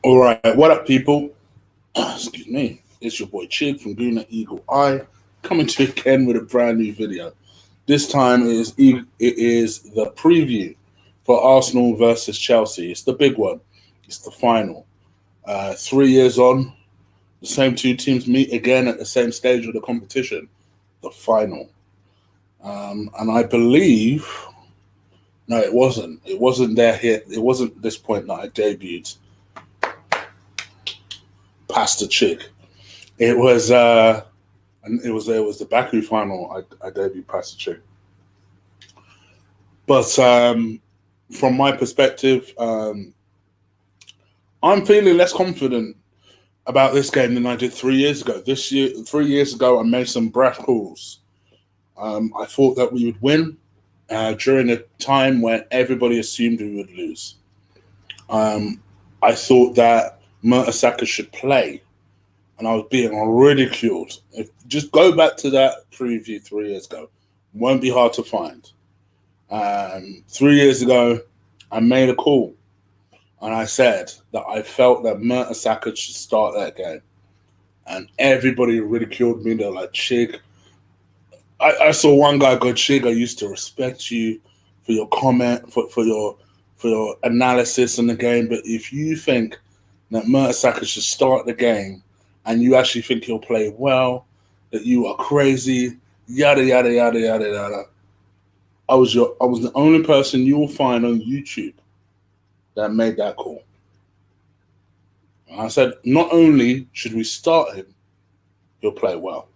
All right, what up, people? Excuse me. It's your boy Chig from Guna Eagle Eye, coming to you again with a brand new video. This time it is the preview for Arsenal versus Chelsea. It's the big one. It's the final. 3 years on, the same two teams meet again at the same stage of the competition, the final. And I believe, no, it wasn't. It wasn't there here. It wasn't this point that I debuted past the Chig. It was the Baku final. I debuted past the Chig. But from my perspective, I'm feeling less confident about this game than I did 3 years ago. 3 years ago, I made some brash calls. I thought that we would win during a time when everybody assumed we would lose. I thought that Mertesacker should play, and I was being ridiculed. Just go back to that preview 3 years ago. Won't be hard to find. 3 years ago, I made a call, and I said that I felt that Mertesacker should start that game. And everybody ridiculed me. They're like, Chig. I saw one guy go, Chig, I used to respect you for your comment, for your analysis on the game, but if you think that Mertesacker should start the game and you actually think he'll play well, that you are crazy, yada, yada, yada, yada, yada. I was the only person you will find on YouTube that made that call. And I said, not only should we start him, he'll play well.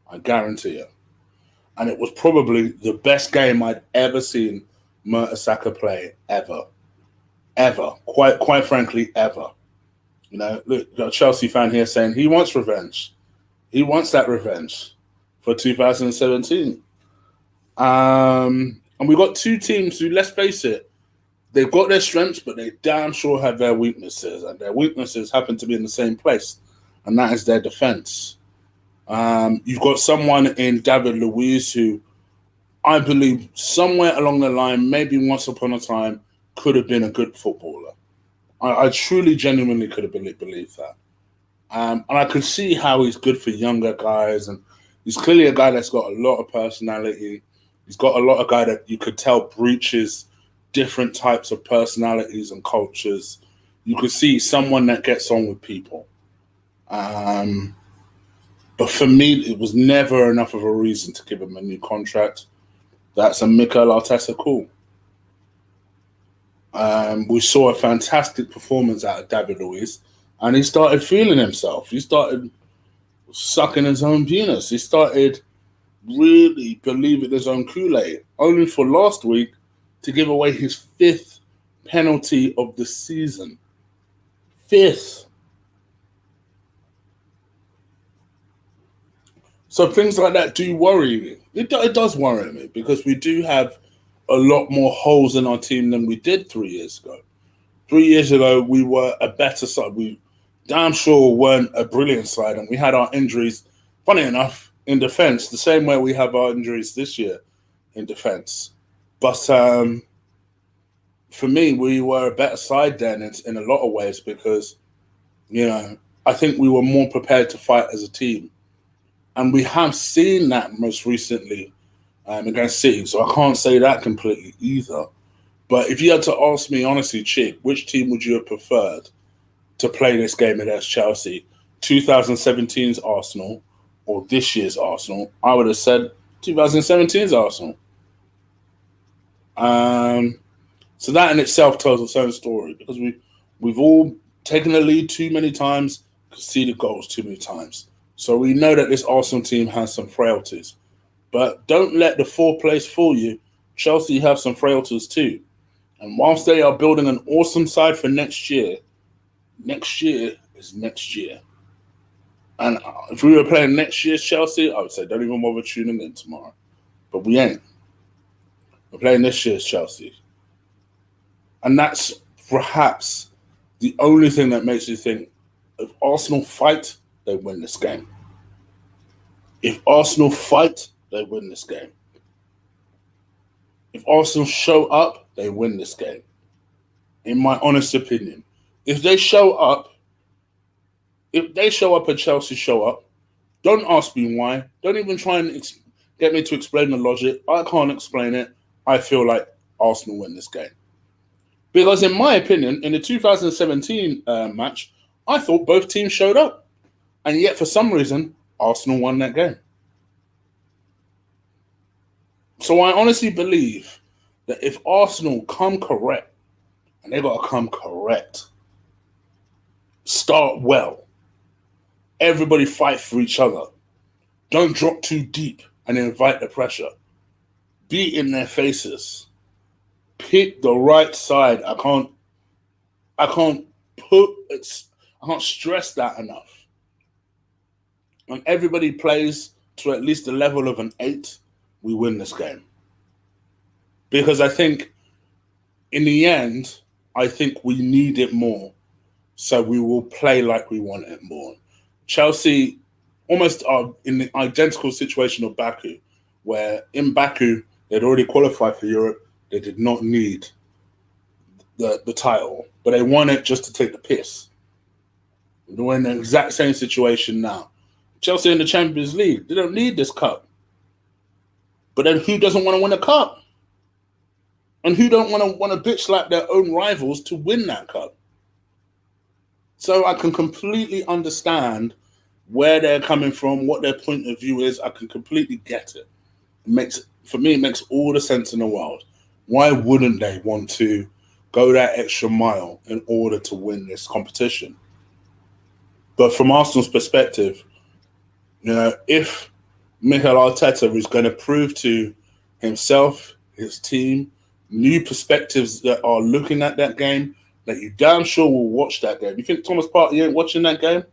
I guarantee you. And it was probably the best game I'd ever seen Mertesacker play, ever. Ever. Quite frankly, ever. You know, look, got a Chelsea fan here saying he wants revenge. He wants that revenge for 2017. And we got two teams who, let's face it, they've got their strengths, but they damn sure have their weaknesses. And their weaknesses happen to be in the same place, and that is their defense. You've got someone in David Luiz who I believe somewhere along the line, maybe once upon a time, could have been a good footballer. I truly, genuinely could have believed that. And I could see how he's good for younger guys. And he's clearly a guy that's got a lot of personality. He's got a lot of guy that you could tell breaches different types of personalities and cultures. You could see someone that gets on with people. But for me, it was never enough of a reason to give him a new contract. That's a Mikel Arteta call. We saw a fantastic performance out of David Luiz, and he started feeling himself. He started sucking his own penis. He started really believing his own Kool-Aid, only for last week to give away his 5th penalty of the season. 5th. So things like that do worry me. It does worry me because we do have a lot more holes in our team than we did 3 years ago. 3 years ago, we were a better side. We damn sure weren't a brilliant side, and we had our injuries, funny enough, in defense, the same way we have our injuries this year in defense. But for me, we were a better side then in a lot of ways because, you know, I think we were more prepared to fight as a team. And we have seen that most recently against City, so I can't say that completely either. But if you had to ask me honestly, Chig, which team would you have preferred to play this game against Chelsea? 2017's Arsenal or this year's Arsenal? I would have said 2017's Arsenal. So that in itself tells its own story because we've all taken the lead too many times, conceded goals too many times. So we know that this Arsenal team has some frailties. But don't let the 4th place fool you. Chelsea have some frailties too. And whilst they are building an awesome side for next year is next year. And if we were playing next year's Chelsea, I would say don't even bother tuning in tomorrow. But we ain't. We're playing this year's Chelsea. And that's perhaps the only thing that makes you think if Arsenal fight, they win this game. If Arsenal fight, they win this game. If Arsenal show up, they win this game. In my honest opinion. If they show up and Chelsea show up, don't ask me why. Don't even try and get me to explain the logic. I can't explain it. I feel like Arsenal win this game. Because in my opinion, in the 2017 match, I thought both teams showed up. And yet, for some reason, Arsenal won that game. So I honestly believe that if Arsenal come correct, and they got to come correct, start well, everybody fight for each other, don't drop too deep and invite the pressure, be in their faces, pick the right side. I can't stress that enough. When everybody plays to at least the level of an 8, we win this game. Because I think, in the end, I think we need it more. So we will play like we want it more. Chelsea almost are in the identical situation of Baku, where in Baku, they'd already qualified for Europe. They did not need the title, but they won it just to take the piss. We're in the exact same situation now. Chelsea in the Champions League, they don't need this cup. But then who doesn't want to win a cup? And who don't want to bitch slap their own rivals to win that cup? So I can completely understand where they're coming from, what their point of view is. I can completely get it. For me, it makes all the sense in the world. Why wouldn't they want to go that extra mile in order to win this competition? But from Arsenal's perspective, if Mikel Arteta is going to prove to himself, his team, new perspectives that are looking at that game, that you damn sure will watch that game. You think Thomas Partey ain't watching that game?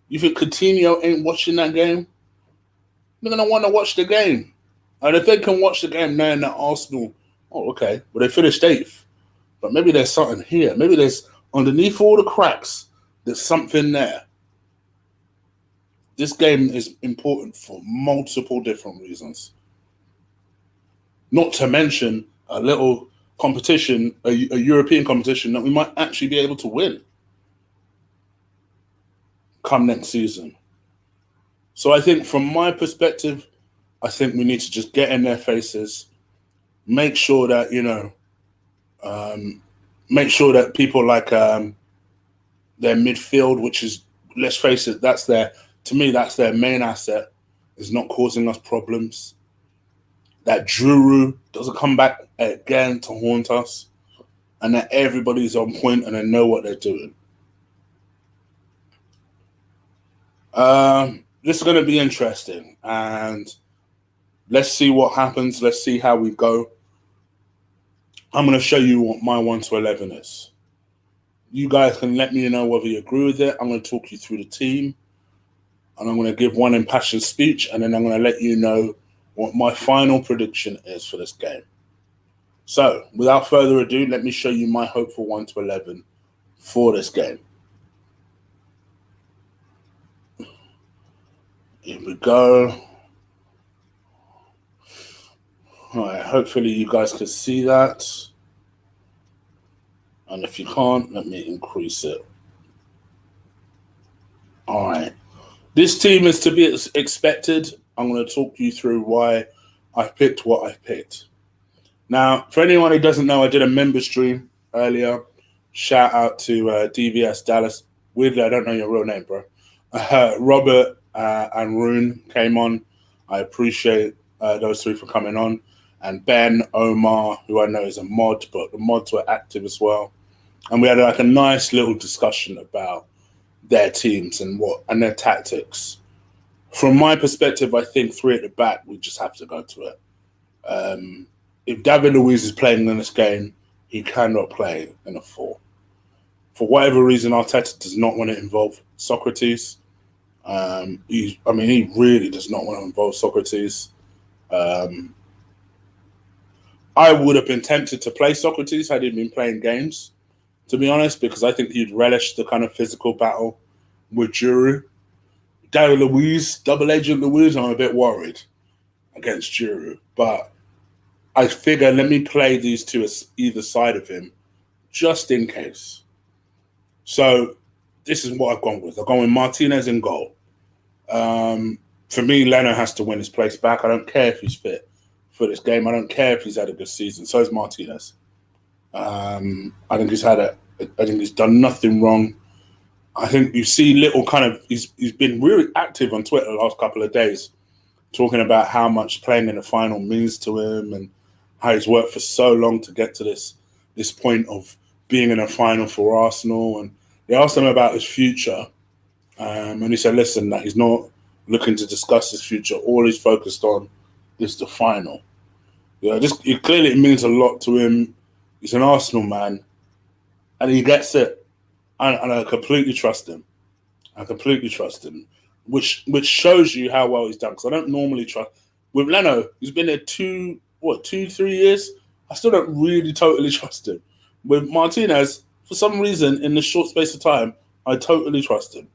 You think Coutinho ain't watching that game? They're going to want to watch the game. And if they can watch the game knowing that Arsenal, okay, well, they finished 8th. But maybe there's something here. Maybe there's, underneath all the cracks, there's something there. This game is important for multiple different reasons. Not to mention a little competition, a European competition that we might actually be able to win come next season. So I think from my perspective, I think we need to just get in their faces, make sure that, make sure that people like their midfield, which is, let's face it, to me, that's their main asset, is not causing us problems. That Drew doesn't come back again to haunt us, and that everybody's on point and they know what they're doing. This is going to be interesting, and let's see what happens. Let's see how we go. I'm going to show you what my 1 to 11 is. You guys can let me know whether you agree with it. I'm going to talk you through the team, and I'm going to give one impassioned speech, and then I'm going to let you know what my final prediction is for this game. So, without further ado, let me show you my hopeful 1 to 11 for this game. Here we go. All right, hopefully you guys can see that. And if you can't, let me increase it. All right. This team is to be expected. I'm going to talk you through why I've picked what I've picked. Now, for anyone who doesn't know, I did a member stream earlier. Shout out to DVS Dallas. Weirdly, I don't know your real name, bro. Robert and Rune came on. I appreciate those three for coming on. And Ben, Omar, who I know is a mod, but the mods were active as well. And we had like a nice little discussion about their teams and their tactics. From my perspective, I think 3 at the back, we just have to go to it. If David Luiz is playing in this game, he cannot play in a 4. For whatever reason, Arteta does not want to involve Socrates. He really does not want to involve Socrates. I would have been tempted to play Socrates had he been playing games, to be honest, because I think he'd relish the kind of physical battle with Giroud. Daryl Luiz, Double Agent Luiz, I'm a bit worried against Giroud. But I figure let me play these two as either side of him just in case. So this is what I've gone with. I've gone with Martinez in goal. For me, Leno has to win his place back. I don't care if he's fit for this game. I don't care if he's had a good season. So is Martinez. I think he's done nothing wrong. I think you see little kind of he's been really active on Twitter the last couple of days, talking about how much playing in the final means to him and how he's worked for so long to get to this point of being in a final for Arsenal. And they asked him about his future, and he said, "Listen, that he's not looking to discuss his future. All he's focused on is the final." Clearly it means a lot to him. He's an Arsenal man, and he gets it. And I completely trust him. Which shows you how well he's done. Because I don't normally trust with Leno. He's been there 3 years. I still don't really totally trust him. With Martinez, for some reason, in this short space of time, I totally trust him.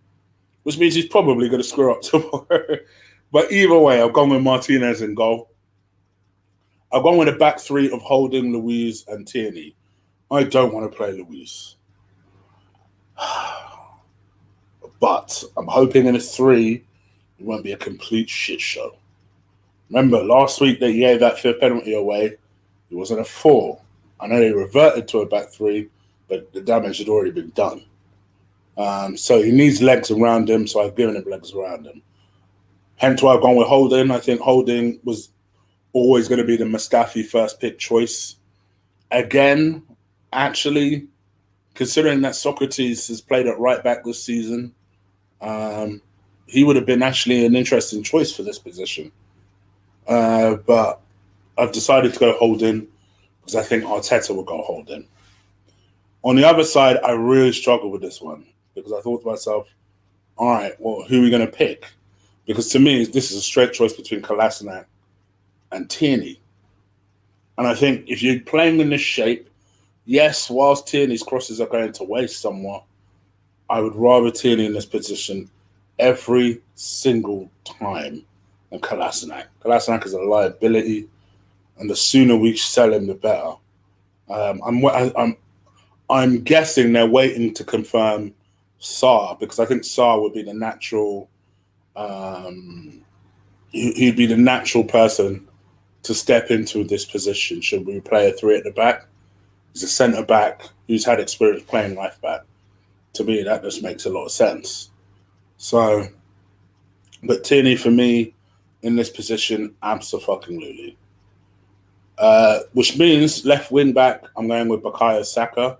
Which means he's probably going to screw up tomorrow. But either way, I've gone with Martinez in goal. I've gone with a back three of Holding, Luiz, and Tierney. I don't want to play Luiz. But I'm hoping in a 3, it won't be a complete shit show. Remember, last week they gave that 5th penalty away. It wasn't a 4. I know they reverted to a back 3, but the damage had already been done. So he needs legs around him, so I've given him legs around him. Hence why I've gone with Holding. I think Holding was always going to be the Mustafi first pick choice. Again, actually, considering that Socrates has played at right back this season, he would have been actually an interesting choice for this position. But I've decided to go Holding because I think Arteta will go Holding. On the other side, I really struggled with this one because I thought to myself, all right, well, who are we going to pick? Because to me, this is a straight choice between Kolasinac and Tierney. And I think if you're playing in this shape, yes, whilst Tierney's crosses are going to waste somewhat, I would rather Tierney in this position every single time than Kolasinac. Kolasinac is a liability, and the sooner we sell him, the better. I'm guessing they're waiting to confirm Sarr because I think Sarr would be the natural. He'd be the natural person to step into this position. Should we play a 3 at the back? He's a centre back who's had experience playing left back. To me, that just makes a lot of sense. So, but Tierney for me in this position, abso-fucking-lutely. Which means left wing back, I'm going with Bukayo Saka.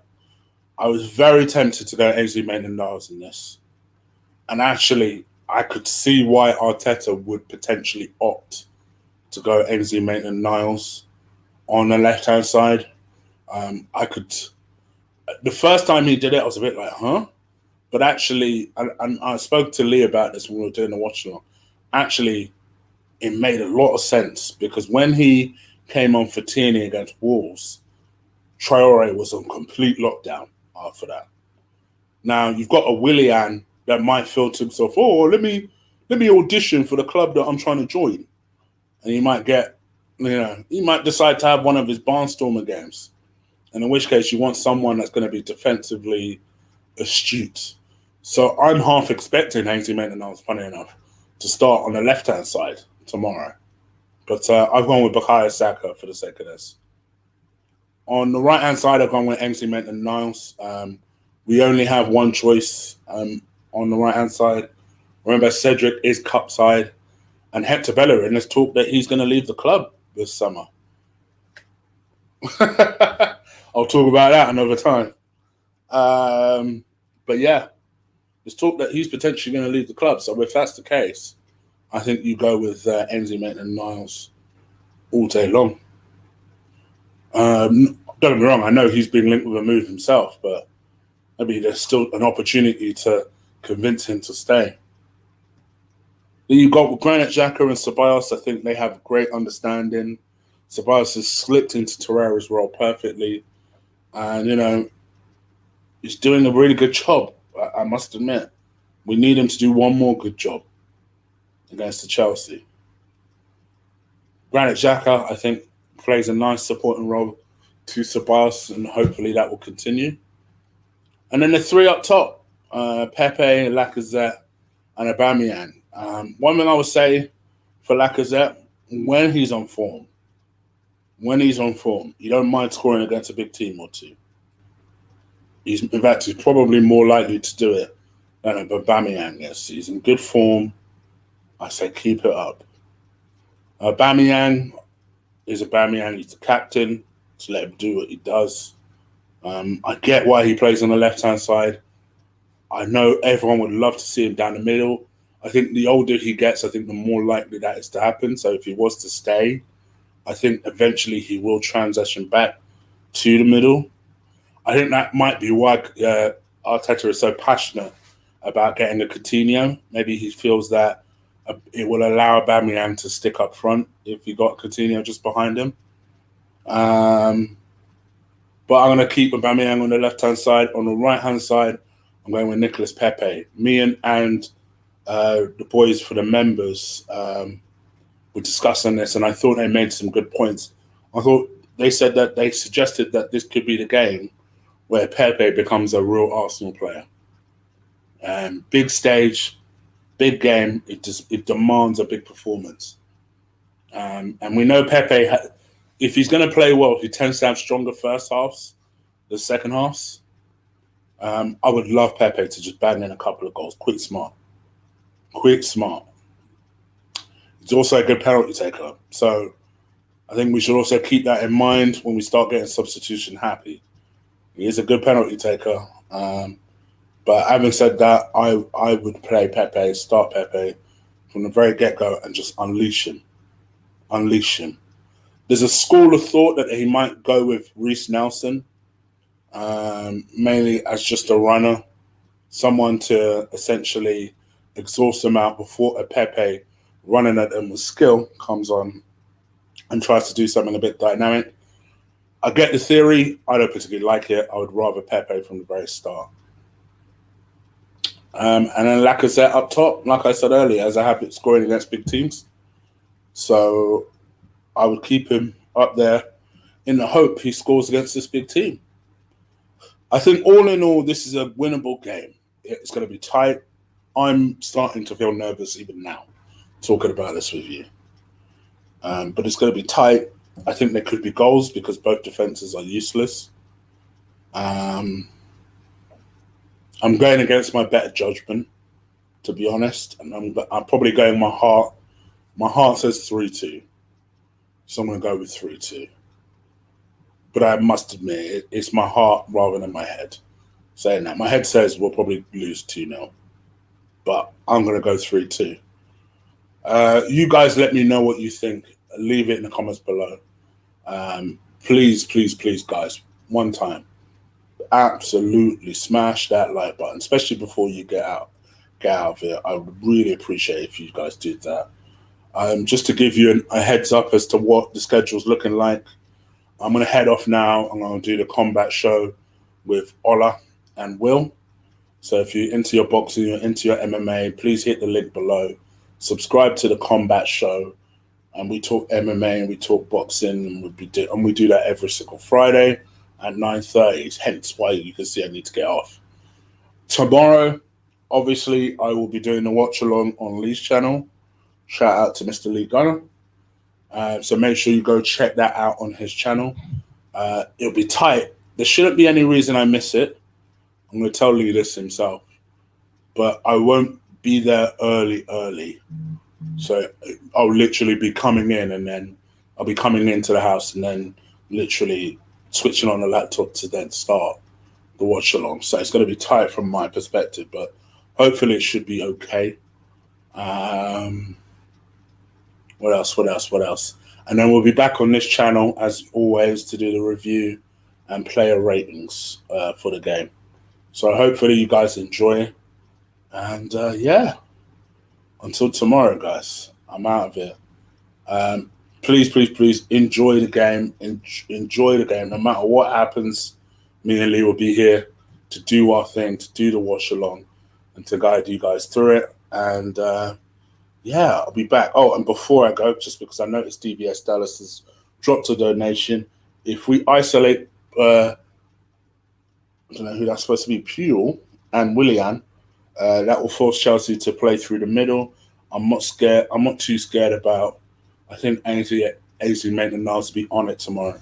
I was very tempted to go Ainsley Maitland-Niles in this. And actually, I could see why Arteta would potentially opt to go Ainsley Maitland-Niles on the left-hand side. The first time he did it, I was a bit like, huh? But actually, I spoke to Lee about this when we were doing the watch-along. Actually, it made a lot of sense because when he came on for Tierney against Wolves, Traore was on complete lockdown after that. Now, you've got a Willian that might feel to himself, oh, let me audition for the club that I'm trying to join. And he might he might decide to have one of his Barnstormer games. And in which case, you want someone that's going to be defensively astute. So I'm half expecting Ainsley Maitland-Niles, funny enough, to start on the left-hand side tomorrow. But I've gone with Bukayo Saka for the sake of this. On the right-hand side, I've gone with Ainsley Maitland-Niles. We only have one choice on the right-hand side. Remember, Cedric is cup side. And Hector Bellerin has talked that he's going to leave the club this summer. I'll talk about that another time. But yeah, there's talk that he's potentially going to leave the club. So if that's the case, I think you go with Ainsley Maitland-Niles all day long. Don't get me wrong, I know he's been linked with a move himself, but maybe there's still an opportunity to convince him to stay. Then you've got Granit Xhaka and Ceballos. I think they have great understanding. Ceballos has slipped into Torreira's role perfectly. And, he's doing a really good job, I must admit. We need him to do one more good job. against the Chelsea. Granit Xhaka, I think, plays a nice supporting role to Sabas, and hopefully that will continue. And then the three up top, Pepe, Lacazette, and Aubameyang. One thing I would say for Lacazette, when he's on form, you don't mind scoring against a big team or two. In fact, he's probably more likely to do it than Aubameyang is. He's in good form. I say keep it up. Aubameyang is Aubameyang. He's the captain. So let him do what he does. I get why he plays on the left-hand side. I know everyone would love to see him down the middle. I think the older he gets, I think the more likely that is to happen. So if he was to stay, I think eventually he will transition back to the middle. I think that might be why Arteta is so passionate about getting the Coutinho. Maybe he feels that it will allow Aubameyang to stick up front if he got Coutinho just behind him. But I'm going to keep Aubameyang on the left-hand side. On the right-hand side, I'm going with Nicolas Pepe. Me and the boys for the members were discussing this, and I thought they made some good points. I thought they said that they suggested that this could be the game where Pepe becomes a real Arsenal player. Big stage, big game. It demands a big performance. And we know Pepe, if he's going to play well, he tends to have stronger first halves than second halves. I would love Pepe to just bang in a couple of goals. Quick, smart. He's also a good penalty taker. So I think we should also keep that in mind when we start getting substitution happy. He is a good penalty taker. But having said that, I would play Pepe, start Pepe from the very get-go and just unleash him. There's a school of thought that he might go with Reece Nelson, mainly as just a runner, someone to essentially exhaust them out before a Pepe running at them with skill comes on and tries to do something a bit dynamic. I get the theory. I don't particularly like it. I would rather Pepe from the very start. And then Lacazette up top, like I said earlier, has a habit scoring against big teams. So I would keep him up there in the hope he scores against this big team. I think all in all, this is a winnable game. It's going to be tight. I'm starting to feel nervous even now, talking about this with you. But it's going to be tight. I think there could be goals because both defenses are useless. I'm going against my better judgment, to be honest. And I'm probably going my heart. My heart says 3-2. So I'm going to go with 3-2. But I must admit, it's my heart rather than my head saying that. My head says we'll probably lose 2-0. But I'm going to go 3-2. You guys let me know what you think. Leave it in the comments below. Please, guys, one time, absolutely smash that like button, especially before you get out of here. I would really appreciate if you guys did that. Just to give you a heads up as to what the schedule's looking like, I'm going to head off now. I'm going to do the combat show with Ola and Will. So if you're into your boxing, you're into your MMA, please hit the link below. Subscribe to the combat show. And we talk MMA and we talk boxing, and we do that every single Friday at 9:30. Hence why you can see I need to get off. Tomorrow, obviously, I will be doing the watch along on Lee's channel. Shout out to Mr. Lee Gunner. So make sure you go check that out on his channel. It'll be tight. There shouldn't be any reason I miss it. I'm going to tell Lee this himself. But I won't be there early. So I'll literally be coming in, and then I'll be coming into the house and then literally switching on the laptop to then start the watch along. So it's going to be tight from my perspective, but hopefully it should be okay. What else? And then we'll be back on this channel as always to do the review and player ratings for the game. So hopefully you guys enjoy. And yeah. Until tomorrow, guys, I'm out of here. Please enjoy the game. Enjoy the game. No matter what happens, me and Lee will be here to do our thing, to do the watch along, and to guide you guys through it. And yeah, I'll be back. Oh, and before I go, just because I noticed DVS Dallas has dropped a donation, if we isolate, I don't know who that's supposed to be, Puyol and Willian, that will force Chelsea to play through the middle. I'm not scared. I'm not too scared about. I think Ainsley Maitland-Niles to be on it tomorrow.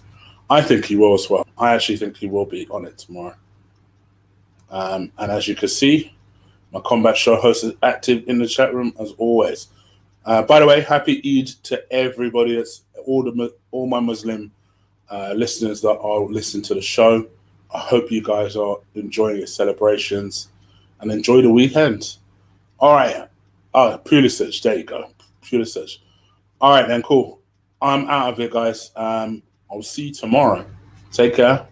I think he will as well. I actually think he will be on it tomorrow. And as you can see, my Combat Show host is active in the chat room as always. By the way, happy Eid to everybody. That's all my Muslim listeners that are listening to the show. I hope you guys are enjoying your celebrations and enjoy the weekend. All right. Oh, Pulisic. There you go. Pulisic. All right, then. Cool. I'm out of here, guys. I'll see you tomorrow. Take care.